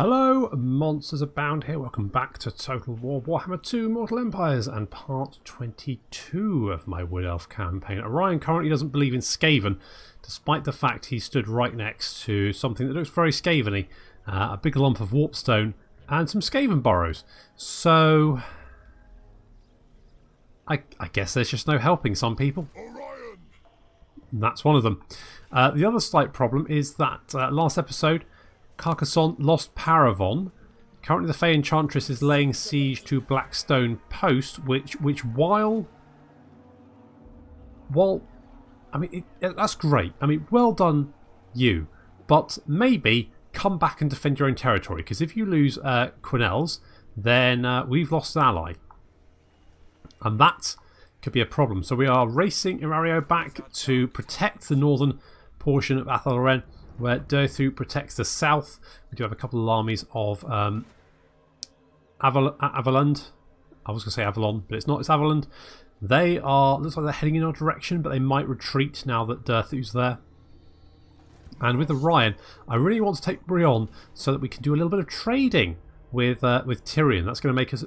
Hello, monsters abound here. Welcome back to Total War Warhammer 2 Mortal Empires and part 22 of my Wood Elf campaign. Orion currently doesn't believe in Skaven, despite the fact he stood right next to something that looks very Skaven-y. A big lump of warpstone and some Skaven burrows. So I guess there's just no helping some people. Orion. And that's one of them. The other slight problem is that last episode Carcassonne lost Paravon. Currently the Fey Enchantress is laying siege to Blackstone Post, which while I mean that's great. I mean, well done you, but maybe come back and defend your own territory, because if you lose Quinels, then we've lost an ally, and that could be a problem. So we are racing Irario back to protect the northern portion of Athelren, where Durthu protects the south. We do have a couple of armies of Avalund. I was going to say Avalon, but it's not. It's Avalund. They are, looks like they're heading in our direction, but they might retreat now that Durthu's there. And with Orion, I really want to take Brion so that we can do a little bit of trading with Tyrion. That's going to make us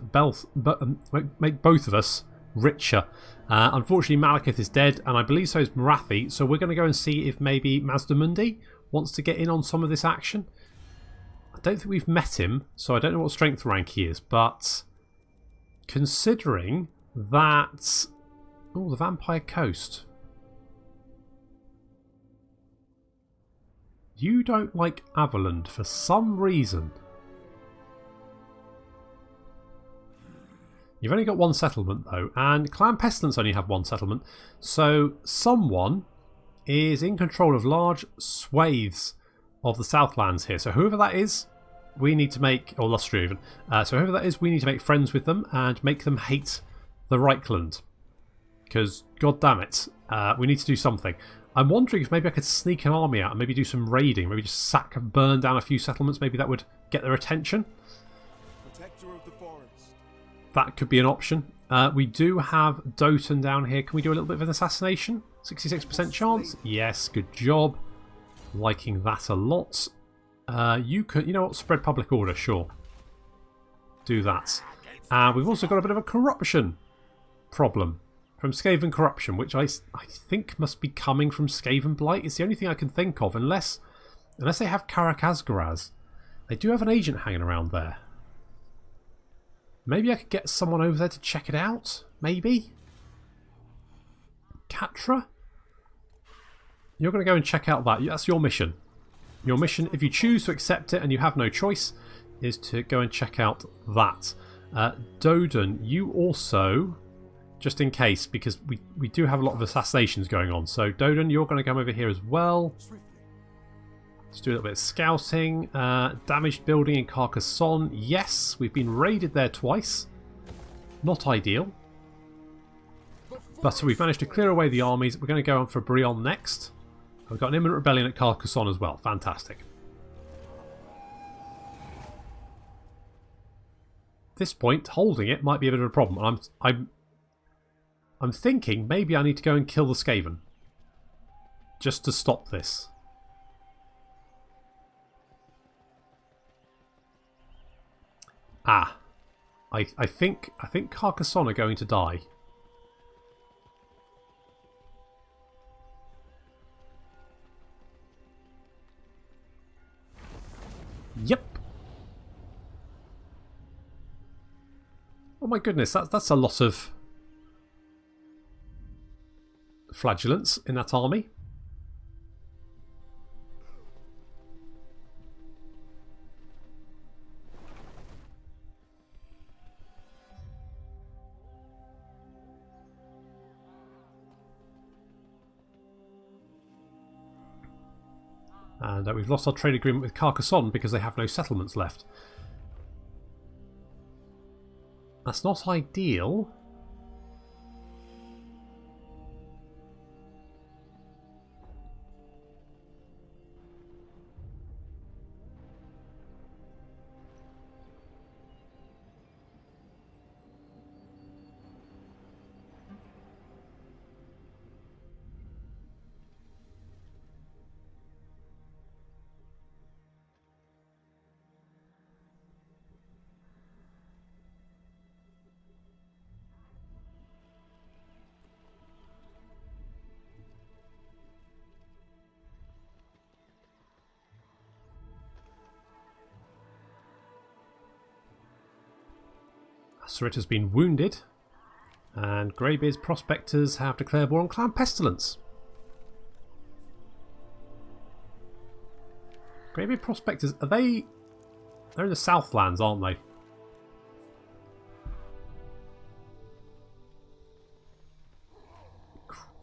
make both of us richer. Unfortunately, Malekith is dead, and I believe so is Marathi. So we're going to go and see if maybe Mazdamundi wants to get in on some of this action. I don't think we've met him, so I don't know what strength rank he is, but considering that... Oh, the Vampire Coast. You don't like Avalund for some reason. You've only got one settlement though, and Clan Pestilence only have one settlement, so someone is in control of large swathes of the Southlands here. So whoever that is, we need to make, or Lustria even, so whoever that is, we need to make friends with them and make them hate the Reichland. Because, god damn it, we need to do something. I'm wondering if maybe I could sneak an army out and maybe do some raiding, maybe just sack and burn down a few settlements, maybe that would get their attention. Protector of the forest. That could be an option. We do have Doton down here. Can we do a little bit of an assassination? 66% chance. Yes, good job. Liking that a lot. You know what? Spread public order, sure. Do that. We've also got a bit of a corruption problem from Skaven corruption, which I think must be coming from Skaven blight. It's the only thing I can think of, unless they have Karakazgaraz. They do have an agent hanging around there. Maybe I could get someone over there to check it out? Maybe? Katra? You're going to go and check out that. That's your mission. Your mission, if you choose to accept it and you have no choice, is to go and check out that. Dodon, you also, just in case, because we do have a lot of assassinations going on. So Dodon, you're going to come over here as well. Let's do a little bit of scouting. Damaged building in Carcassonne. Yes, we've been raided there twice. Not ideal. But so we've managed to clear away the armies. We're going to go on for Brion next. We've got an imminent rebellion at Carcassonne as well. Fantastic. At this point, holding it might be a bit of a problem. I'm thinking maybe I need to go and kill the Skaven. Just to stop this. I think Carcassonne are going to die. Yep. Oh my goodness, that's a lot of flagellants in that army. And we've lost our trade agreement with Carcassonne because they have no settlements left. That's not ideal. Sarita's been wounded. And Greybeard's prospectors have declared war on Clan Pestilence. Greybeard prospectors, are they... They're in the Southlands, aren't they?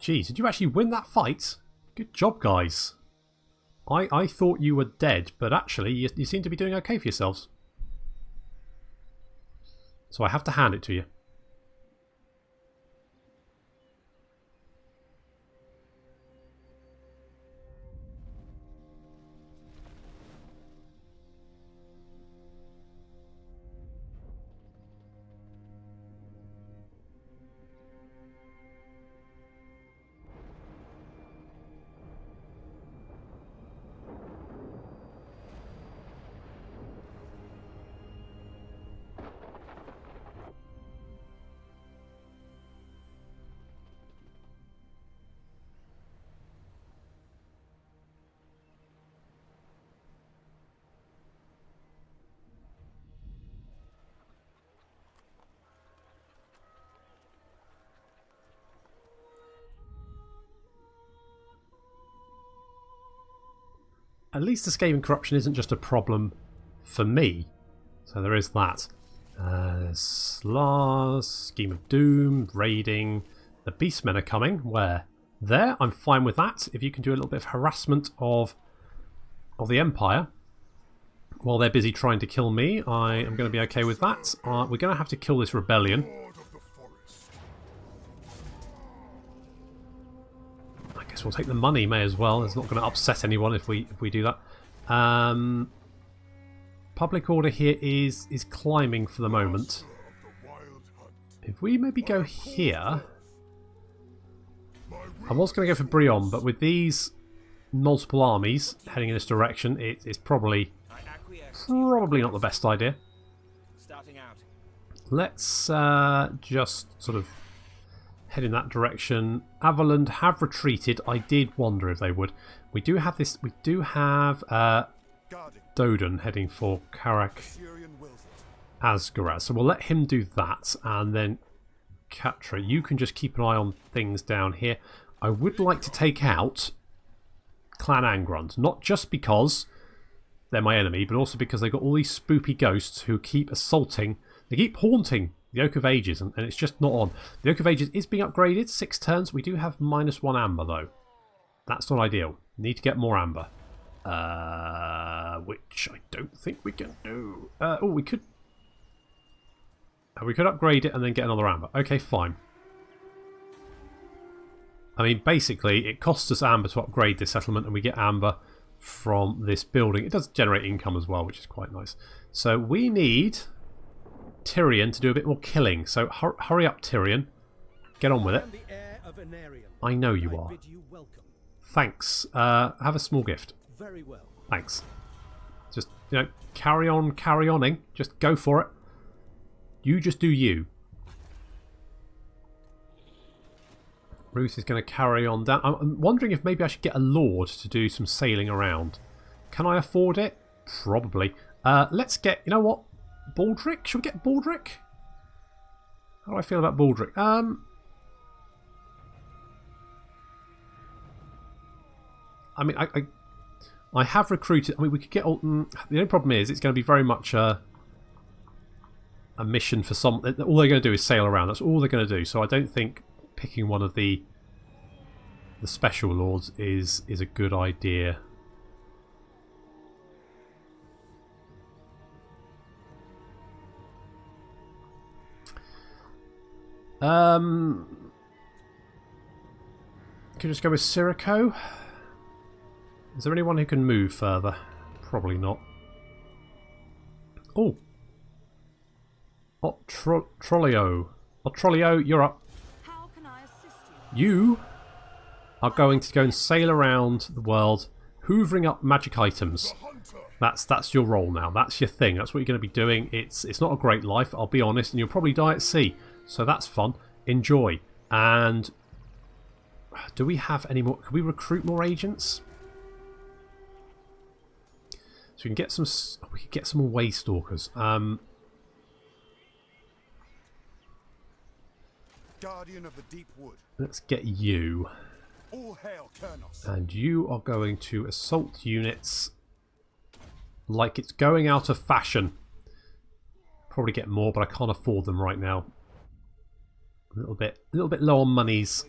Jeez, did you actually win that fight? Good job, guys. I thought you were dead, but actually you seem to be doing okay for yourselves. So I have to hand it to you. At least the Skaven corruption isn't just a problem for me. So there is that. Slars, Scheme of Doom, raiding. The Beastmen are coming. Where? There. I'm fine with that. If you can do a little bit of harassment of the Empire while they're busy trying to kill me, I am going to be okay with that. We're going to have to kill this rebellion. I guess we'll take the money, may as well. It's not going to upset anyone if we do that. Public order here is climbing for the moment. If we maybe go here, I was going to go for Brion, but with these multiple armies heading in this direction, it's probably not the best idea. Let's just sort of head in that direction. Averland have retreated. I did wonder if they would. We do have this. We do have Dodan heading for Karak Asgaraz. So we'll let him do that, and then Katra, you can just keep an eye on things down here. I would like to take out Clan Angrund, not just because they're my enemy, but also because they've got all these spoopy ghosts who keep assaulting. They keep haunting the Oak of Ages, and it's just not on. The Oak of Ages is being upgraded, 6 turns. We do have -1 amber, though. That's not ideal. Need to get more amber. Which I don't think we can do. Oh, we could... We could upgrade it and then get another amber. Okay, fine. I mean, basically, it costs us amber to upgrade this settlement, and we get amber from this building. It does generate income as well, which is quite nice. So we need Tyrion to do a bit more killing. So hurry up, Tyrion. Get on with it. I know you are. Thanks. Have a small gift. Very well. Thanks. Just, carry on-ing. Just go for it. You just do you. Ruth is going to carry on down. I'm wondering if maybe I should get a lord to do some sailing around. Can I afford it? Probably. Let's get... You know what? Baldric? Should we get Baldric? How do I feel about Baldric? I mean, I have recruited... I mean, we could get... the only problem is it's going to be very much a mission for some... All they're going to do is sail around. That's all they're going to do. So I don't think picking one of the special lords is a good idea. Could just go with Sirico. Is there anyone who can move further? Probably not. Oh, Trollio. Trollio, you're up. How can I assist you? You are going to go and sail around the world, hoovering up magic items. That's your role now. That's your thing. That's what you're going to be doing. It's not a great life, I'll be honest, and you'll probably die at sea. So that's fun. Enjoy. And do we have any more? Can we recruit more agents? So we can get some. We can get some more way stalkers. guardian of the deep wood. Let's get you. All hail Crynsos. And you are going to assault units like it's going out of fashion. Probably get more, but I can't afford them right now. A little bit low on monies.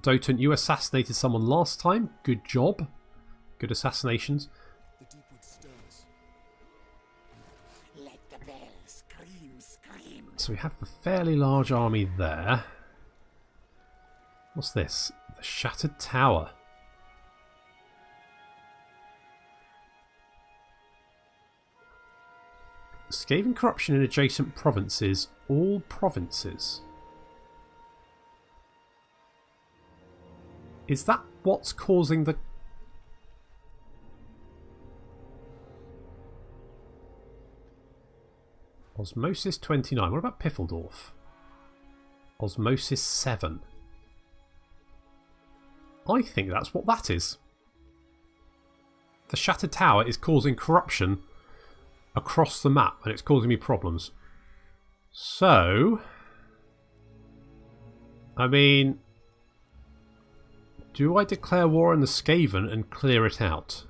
Dotan, you assassinated someone last time. Good job. Good assassinations. The deep wood stirs. Let the bell scream, scream. So we have a fairly large army there. What's this? The Shattered Tower. Skaven corruption in adjacent provinces. All provinces. Is that what's causing the... Osmosis 29. What about Piffeldorf? Osmosis 7. I think that's what that is. The Shattered Tower is causing corruption across the map, and it's causing me problems. So, I mean, do I declare war on the Skaven and clear it out?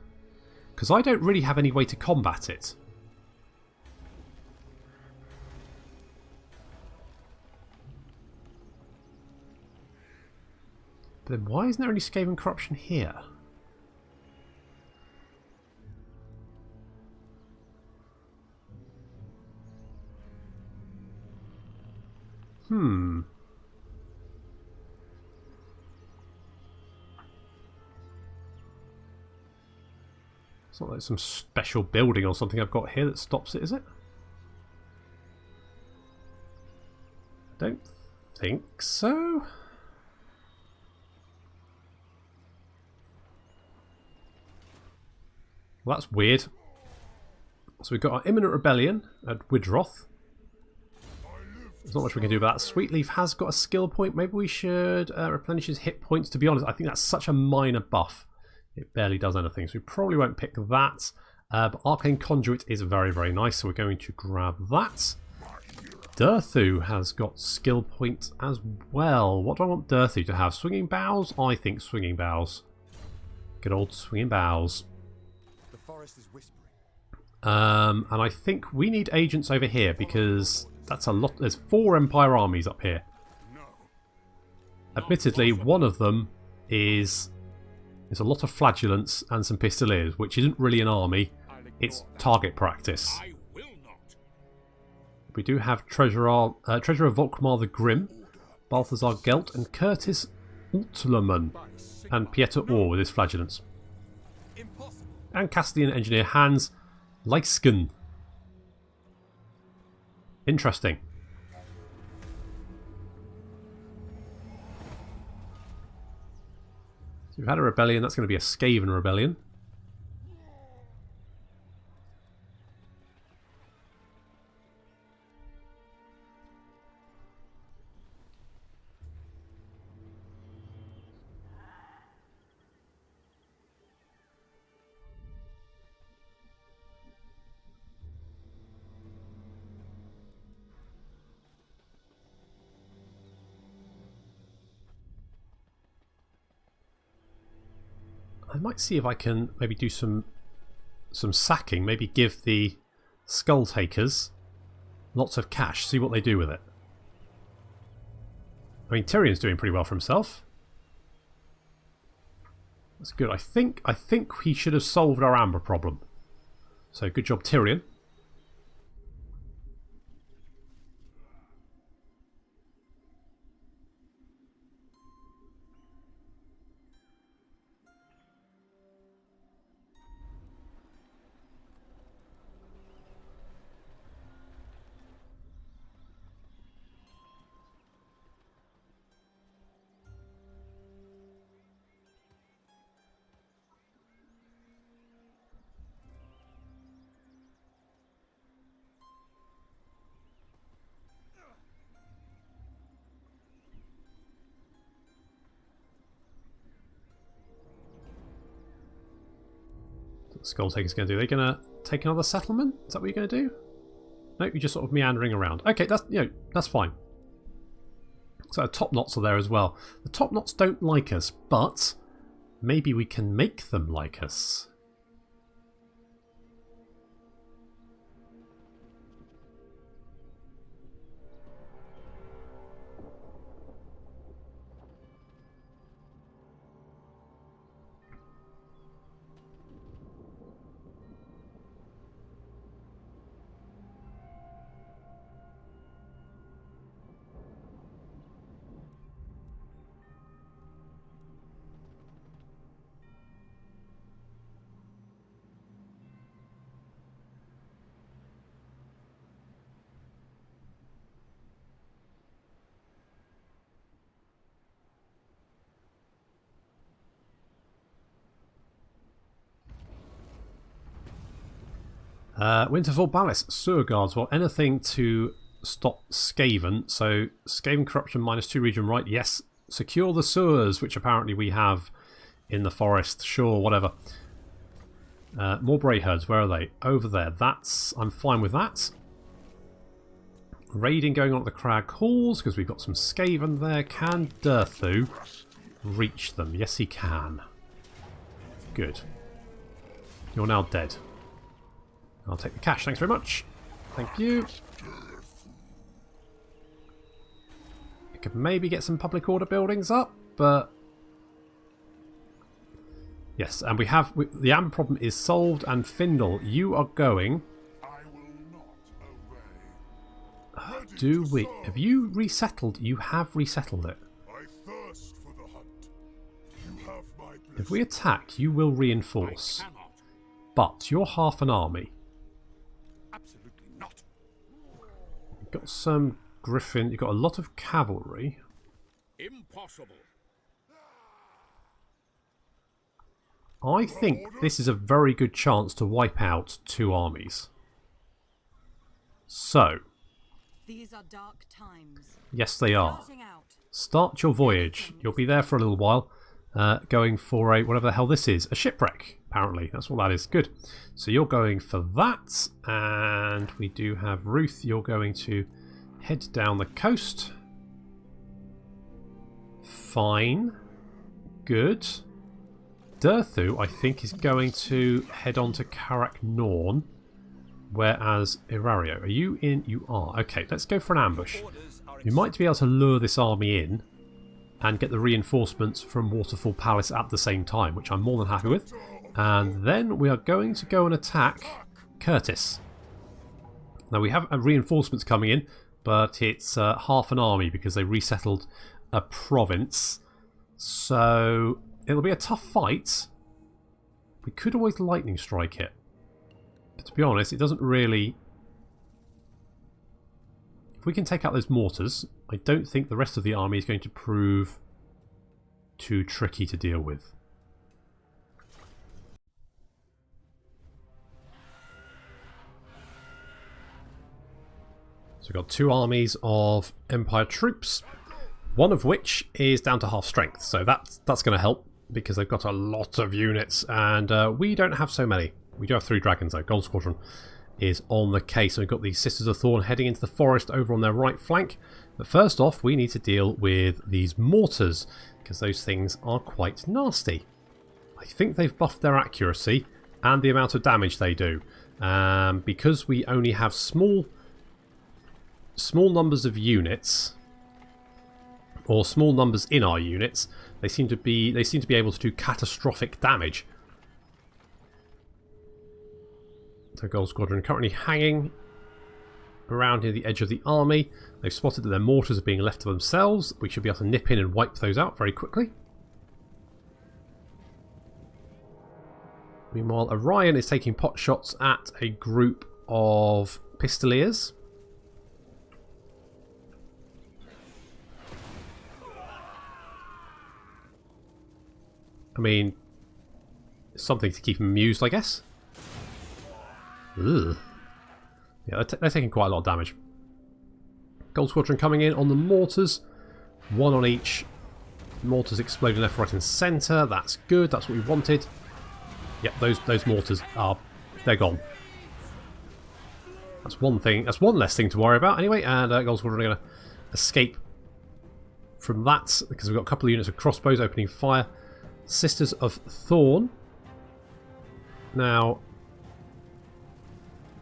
Because I don't really have any way to combat it. But then why isn't there any Skaven corruption here? It's not like some special building or something I've got here that stops it, is it? Don't think so. Well, that's weird. So we've got our imminent rebellion at Widroth. There's not much we can do about that. Sweetleaf has got a skill point. Maybe we should replenish his hit points. To be honest, I think that's such a minor buff. It barely does anything. So we probably won't pick that. But Arcane Conduit is very, very nice. So we're going to grab that. Durthu has got skill point as well. What do I want Durthu to have? Swinging Bows? I think Swinging Bows. Good old Swinging Bows. The forest is whispering. And I think we need agents over here because that's a lot. There's 4 Empire armies up here. Admittedly, one of them is a lot of flagellants and some pistoliers, which isn't really an army. It's target practice. We do have Treasurer Volkmar the Grim, Balthazar Gelt, and Curtis Ultlerman, and Pieter Orr with his flagellants. And Castilian engineer Hans Leisken. Interesting. So we've had a rebellion. That's going to be a Skaven rebellion. I might see if I can maybe do some sacking. Maybe give the Skull Takers lots of cash. See what they do with it. I mean, Tyrion's doing pretty well for himself. That's good. I think he should have solved our amber problem. So good job, Tyrion. Skull Taker's going to do? Are they going to take another settlement? Is that what you're going to do? Nope, you're just sort of meandering around. Okay, that's fine. So top knots are there as well. The top knots don't like us, but maybe we can make them like us. Winterfell Ballast, Sewer Guards. Well, anything to stop Skaven. So, Skaven Corruption -2 region, right? Yes. Secure the sewers, which apparently we have in the forest. Sure, whatever. More Bray Herds, where are they? Over there. I'm fine with that. Raiding going on at the Crag Halls, because we've got some Skaven there. Can Durthu reach them? Yes, he can. Good. You're now dead. I'll take the cash, thanks very much. Thank you. I could maybe get some public order buildings up, but... Yes, and the amber problem is solved, and Findle, you are going... I will not obey. Do we... Have you resettled? You have resettled it. I thirst for the hunt. You have my blessing. If we attack, you will reinforce. But you're half an army. Absolutely not. You've got some Griffin, you've got a lot of cavalry. Impossible. I think this is a very good chance to wipe out 2 armies. So, These are dark times. yes they are. Starting out. Start your voyage. You'll be there for a little while. Going for a, whatever the hell this is, a shipwreck, apparently. That's what that is. Good. So you're going for that. And we do have Ruth. You're going to head down the coast. Fine. Good. Durthu, I think, is going to head on to Karak Norn. Whereas Irario, are you in? You are. Okay, let's go for an ambush. We might be able to lure this army in and get the reinforcements from Waterfall Palace at the same time, which I'm more than happy with. And then we are going to go and attack Curtis. Now we have reinforcements coming in, but it's half an army because they resettled a province. So it'll be a tough fight. We could always lightning strike it. But to be honest, it doesn't really... If we can take out those mortars, I don't think the rest of the army is going to prove too tricky to deal with. So we've got 2 armies of Empire troops, one of which is down to half strength. So that's going to help because they've got a lot of units and we don't have so many. We do have 3 dragons though. Gold Squadron is on the case. So we've got the Sisters of Thorn heading into the forest over on their right flank. But first off, we need to deal with these mortars because those things are quite nasty. I think they've buffed their accuracy and the amount of damage they do. Because we only have small numbers of units, or small numbers in our units, they seem to be able to do catastrophic damage. So Gold Squadron currently hanging around near the edge of the army. They've spotted that their mortars are being left to themselves. We should be able to nip in and wipe those out very quickly. Meanwhile, Orion is taking pot shots at a group of Pistoliers. I mean, something to keep them amused, I guess. Ugh. Yeah, they're taking quite a lot of damage. Gold Squadron coming in on the mortars. 1 on each. Mortars exploding left, right and centre. That's good. That's what we wanted. Yep, those mortars are... they're gone. That's one thing. That's one less thing to worry about anyway. And Gold Squadron are going to escape from that, because we've got a couple of units of crossbows opening fire. Sisters of Thorn now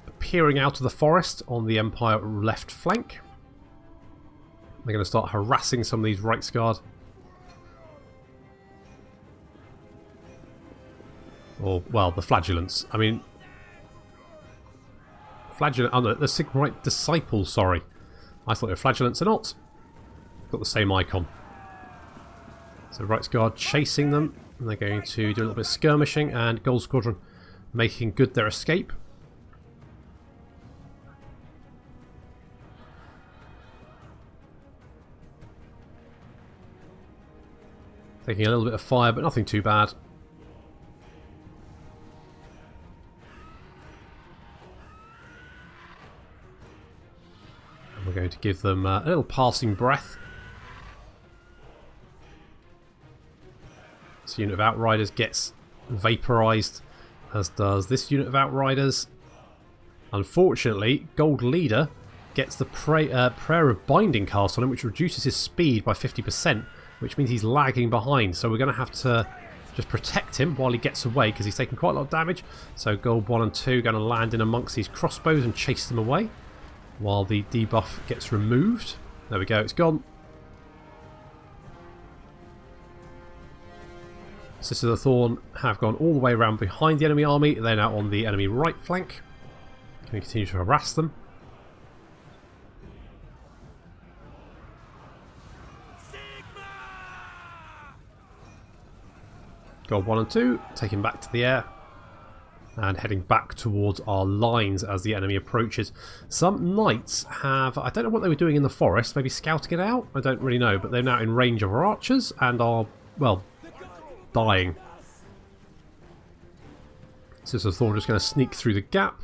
appearing out of the forest on the Empire left flank. They're going to start harassing some of these Reiksguard. Or, well, the Flagellants. I mean... Flagellant... Oh, no, the Sigmarite Disciples, sorry. I thought they were Flagellants, they're not. Got the same icon. So Reiksguard chasing them. And they're going to do a little bit of skirmishing. And Gold Squadron making good their escape. Taking a little bit of fire, but nothing too bad. And we're going to give them a little passing breath. This unit of Outriders gets vaporized, as does this unit of Outriders. Unfortunately, Gold Leader gets the Prayer of Binding cast on him, which reduces his speed by 50%. Which means he's lagging behind, so we're going to have to just protect him while he gets away, because he's taking quite a lot of damage. So Gold 1 and 2 going to land in amongst these crossbows and chase them away while the debuff gets removed. There we go, it's gone. Sisters of the Thorn have gone all the way around behind the enemy army. They're now on the enemy right flank. Can we continue to harass them? Gold 1 and 2, taken back to the air and heading back towards our lines as the enemy approaches. Some knights have, I don't know what they were doing in the forest, maybe scouting it out? I don't really know, but they're now in range of our archers and are, well, dying. Sisters of Thorn just going to sneak through the gap.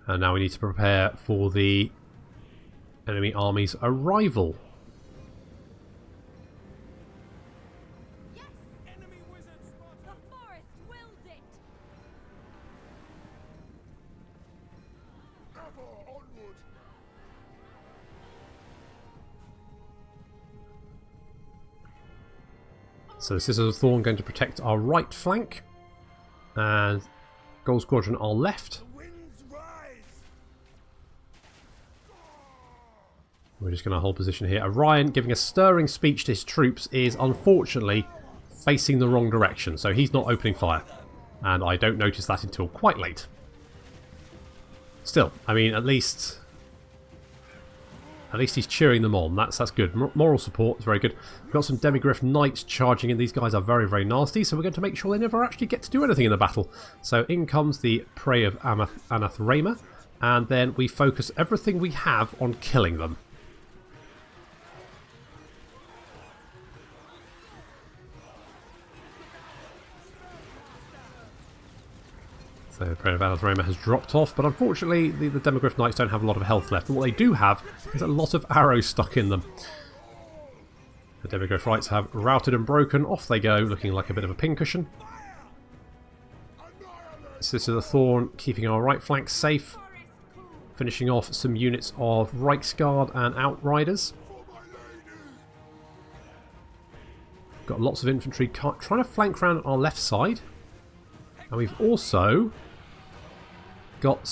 And now we need to prepare for the enemy army's arrival. So Sisters of Thorn going to protect our right flank, and Gold Squadron our left. We're just going to hold position here. Orion, giving a stirring speech to his troops, is unfortunately facing the wrong direction, so he's not opening fire. And I don't notice that until quite late. Still, I mean, at least he's cheering them on. That's good. Moral support is very good. We've got some Demigryph Knights charging in. These guys are very, very nasty, so we're going to make sure they never actually get to do anything in the battle. So in comes the Prey of Anathrema, and then we focus everything we have on killing them. So the Prey of Anathrema has dropped off, but unfortunately the Demigryph Knights don't have a lot of health left. But what they do have is a lot of arrows stuck in them. The Demigryph Knights have routed and broken. Off they go, looking like a bit of a pincushion. Sisters of the Thorn keeping our right flank safe. Finishing off some units of Reiksguard and Outriders. Got lots of infantry trying to flank around our left side. And we've also got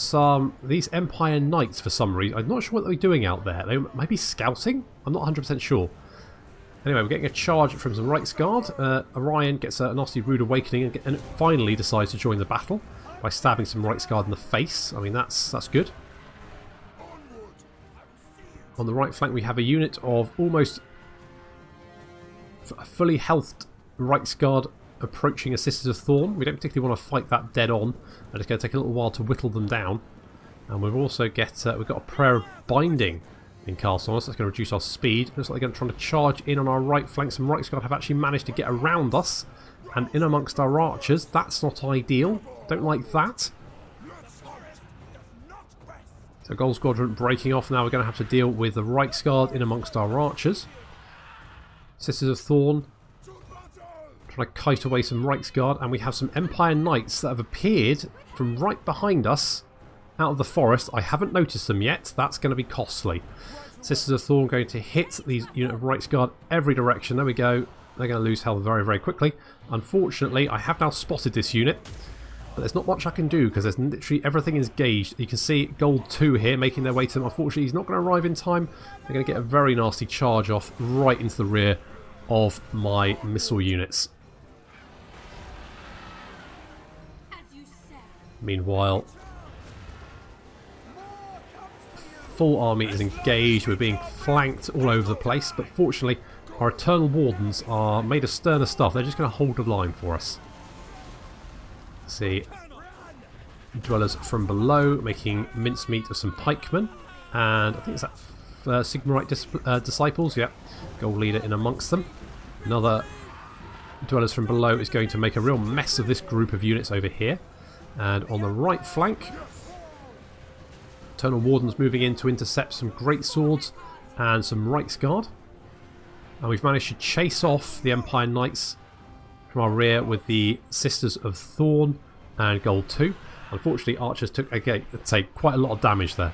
these Empire Knights for some reason. I'm not sure what they're doing out there. They might be scouting? I'm not 100% sure. Anyway, we're getting a charge from some Reiksguard. Orion gets a nasty rude awakening and finally decides to join the battle by stabbing some Reiksguard in the face. I mean, that's good. On the right flank we have a unit of almost a fully healthed Reiksguard approaching a Sisters of Thorn. We don't particularly want to fight that dead on, and it's going to take a little while to whittle them down. And we've also we've got a Prayer of Binding in cast on us. That's going to reduce our speed. Looks like they're going to try to charge in on our right flank. Some Reiksguard have actually managed to get around us and in amongst our archers. That's not ideal. Don't like that. So Gold Squadron breaking off. Now we're going to have to deal with the Reiksguard in amongst our archers. Sisters of Thorn trying to kite away some Reiksguard, and we have some Empire Knights that have appeared from right behind us out of the forest. I haven't noticed them yet. That's going to be costly. Sisters of Thorn going to hit these unit of Rights Guard every direction. There we go. They're going to lose health very, very quickly. Unfortunately, I have now spotted this unit. But there's not much I can do because there's literally everything is gauged. You can see gold 2 here making their way to them. Unfortunately, he's not going to arrive in time. They're going to get a very nasty charge off right into the rear of my missile units. Meanwhile, full army is engaged. We're being flanked all over the place. But fortunately, our Eternal Wardens are made of sterner stuff. They're just going to hold the line for us. See, dwellers from below making mincemeat of some pikemen, and I think it's that Sigmarite disciples, yeah, gold leader in amongst them. Another dwellers from below is going to make a real mess of this group of units over here, and on the right flank, Eternal Wardens moving in to intercept some great swords and some Reiksguard, and we've managed to chase off the Empire Knights from our rear with the Sisters of Thorn and gold 2. Unfortunately, archers took quite a lot of damage there.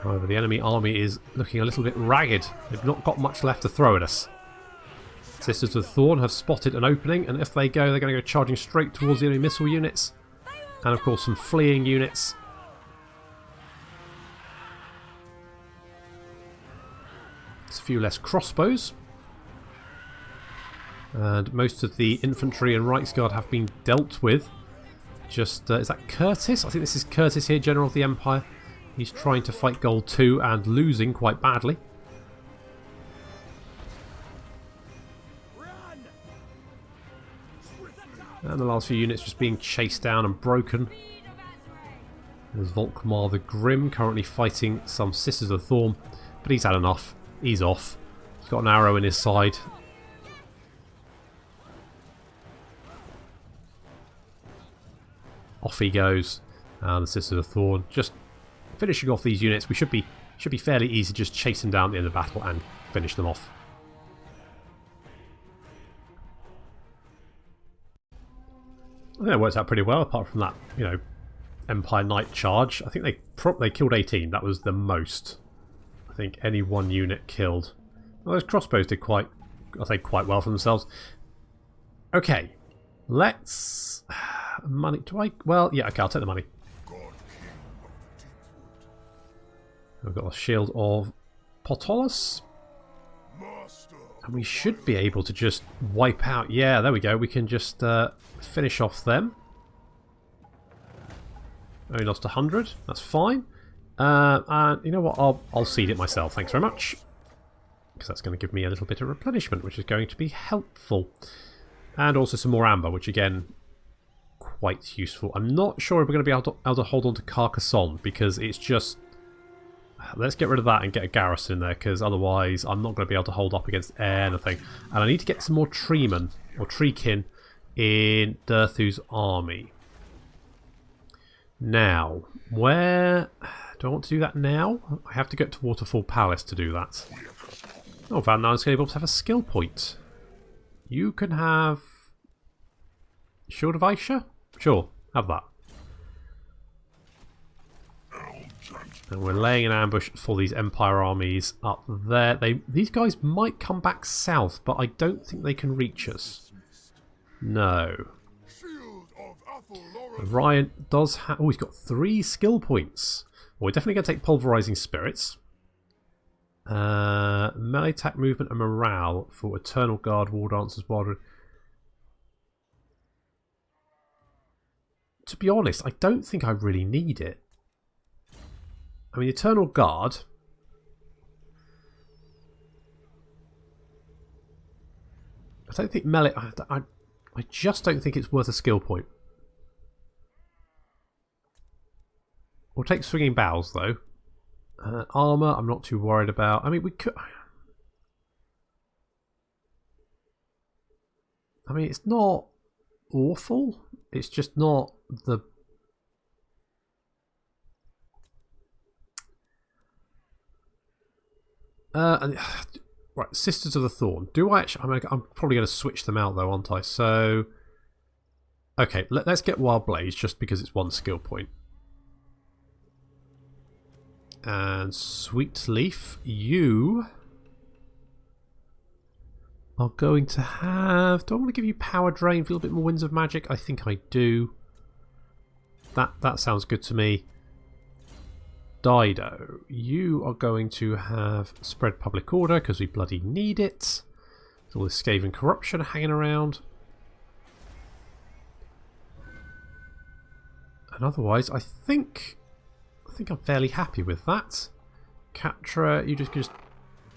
However, the enemy army is looking a little bit ragged. They've not got much left to throw at us. Sisters of Thorn have spotted an opening, and if they go, they're going to go charging straight towards the enemy missile units. And of course some fleeing units. There's a few less crossbows. And most of the infantry and Reiksguard have been dealt with. Just, is that Curtis? I think this is Curtis here, General of the Empire. He's trying to fight gold 2 and losing quite badly. And the last few units just being chased down and broken. There's Volkmar the Grim currently fighting some Sisters of Thorn. But he's had enough. He's off. He's got an arrow in his side. Off he goes, and the Sisters of Thorn just finishing off these units. We should be fairly easy, just chase them down at the end of the battle and finish them off. I think it worked out pretty well, apart from that, you know, Empire Knight charge. I think they killed 18. That was the most I think any one unit killed. Well, those crossbows did quite well for themselves. Okay, let's. Money, do I? Well, yeah, okay, I'll take the money. We've got a shield of Portolus. And we should be able to just wipe out. Yeah, there we go. We can just finish off them. Only lost 100. That's fine. And you know what? I'll seed it myself. Thanks very much. Because that's going to give me a little bit of replenishment, which is going to be helpful. And also some more amber, which again, quite useful. I'm not sure if we're going to be able to hold on to Carcassonne, because it's just... Let's get rid of that and get a garrison in there, because otherwise I'm not going to be able to hold up against anything. And I need to get some more treemen, or treekin, in Durthu's army. Now, where... Do I want to do that now? I have to get to Waterfall Palace to do that. Oh, Van Nine's going to be able to have a skill point. You can have... Shield of Aisha? Sure, have that. And we're laying an ambush for these Empire armies up there. These guys might come back south, but I don't think they can reach us. No. Ryan does have... Oh, he's got 3 skill points. Well, we're definitely going to take Pulverizing Spirits. Melee attack, movement and morale for Eternal Guard, War Dancers, Wild... To be honest, I don't think I really need it. I mean, Eternal Guard... I don't think melee... I just don't think it's worth a skill point. We'll take Swinging Bows, though. Armour, I'm not too worried about. I mean, we could... I mean, it's not awful. It's just not the... Right, Sisters of the Thorn. Do I actually... I'm probably going to switch them out, though, aren't I? So... Okay, let's get Wild Blaze just because it's 1 skill point. And Sweet Leaf, you are going to have... Do I want to give you Power Drain for a little bit more Winds of Magic? I think I do. That sounds good to me. Dido, you are going to have Spread Public Order because we bloody need it. There's all this Skaven corruption hanging around. And otherwise, I think I'm fairly happy with that. Catra, you just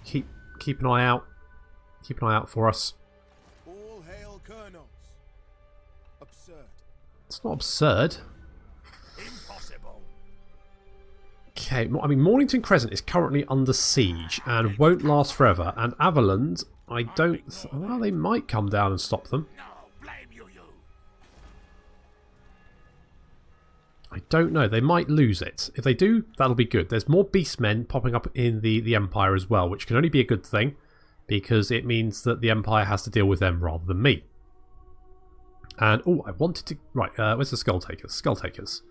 keep an eye out. Keep an eye out for us. All hail Crynsos. Absurd. It's not absurd. Impossible. Okay, I mean, Mornington Crescent is currently under siege and won't last forever. And Averland, I don't... Well, they might come down and stop them. No, blame you. I don't know. They might lose it. If they do, that'll be good. There's more Beastmen popping up in the Empire as well, which can only be a good thing because it means that the Empire has to deal with them rather than me. And, oh, I wanted to... Right, where's the Skull Takers? Skull Takers.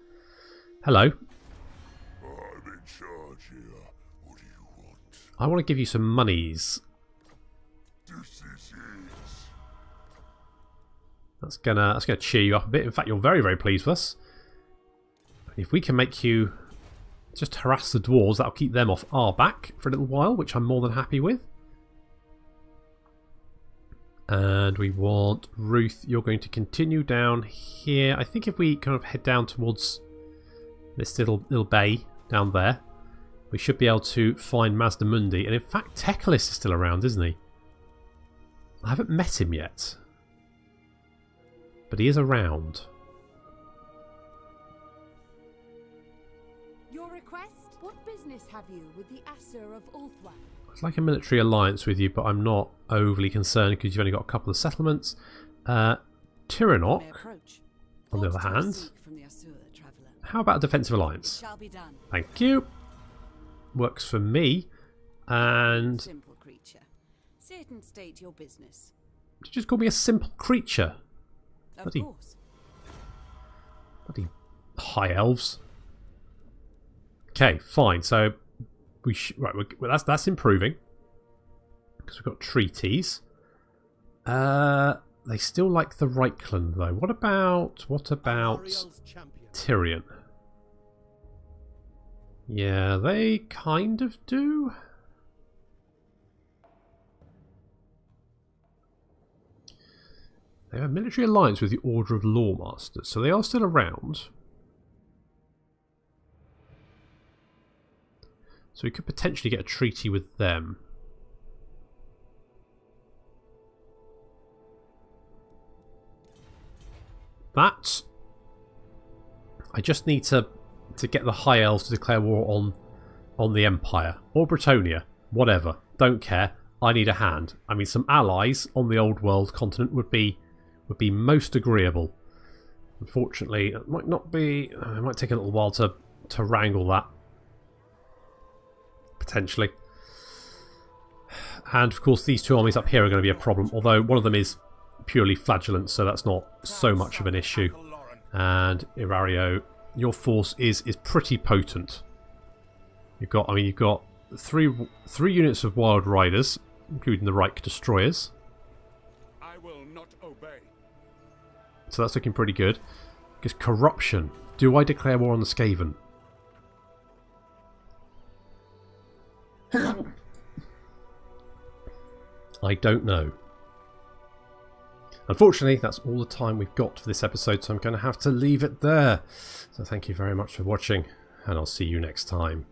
Hello. I'm in charge here. What do you want? I want to give you some monies. This is it. That's gonna cheer you up a bit. In fact, you're very, very pleased with us. If we can make you just harass the dwarves, that'll keep them off our back for a little while, which I'm more than happy with. And we want Ruth, you're going to continue down here. I think if we kind of head down towards this little bay down there, we should be able to find Mazdamundi. And in fact, Tekalis is still around, isn't he? I haven't met him yet. But he is around. Your request? What business have you with the Asur of Ulthwan? It's like a military alliance with you, but I'm not overly concerned because you've only got a couple of settlements. Tyrannoc, on the other hand, how about a defensive alliance? Shall be done. Thank you. Works for me. And Simple creature. Sit and state your business. did you just call me a simple creature? Of Bloody- course. Bloody high elves. Okay, fine. So that's improving because we've got treaties. They still like the Reichland though. What about Tyrion? Yeah, they kind of do. They have a military alliance with the Order of Lawmasters, so they are still around. So we could potentially get a treaty with them. That I just need to get the High Elves to declare war on the Empire or Bretonnia, whatever. Don't care. I need a hand. I mean, some allies on the Old World continent would be most agreeable. Unfortunately, it might not be. It might take a little while to wrangle that. Potentially. And of course these two armies up here are going to be a problem, although one of them is purely flagellant, so that's not so much of an issue. And Irario, your force is pretty potent. You've got three units of Wild Riders, including the Reich Destroyers. I will not obey. So that's looking pretty good. Because corruption. Do I declare war on the Skaven? I don't know. Unfortunately, that's all the time we've got for this episode, so I'm going to have to leave it there. So thank you very much for watching, and I'll see you next time.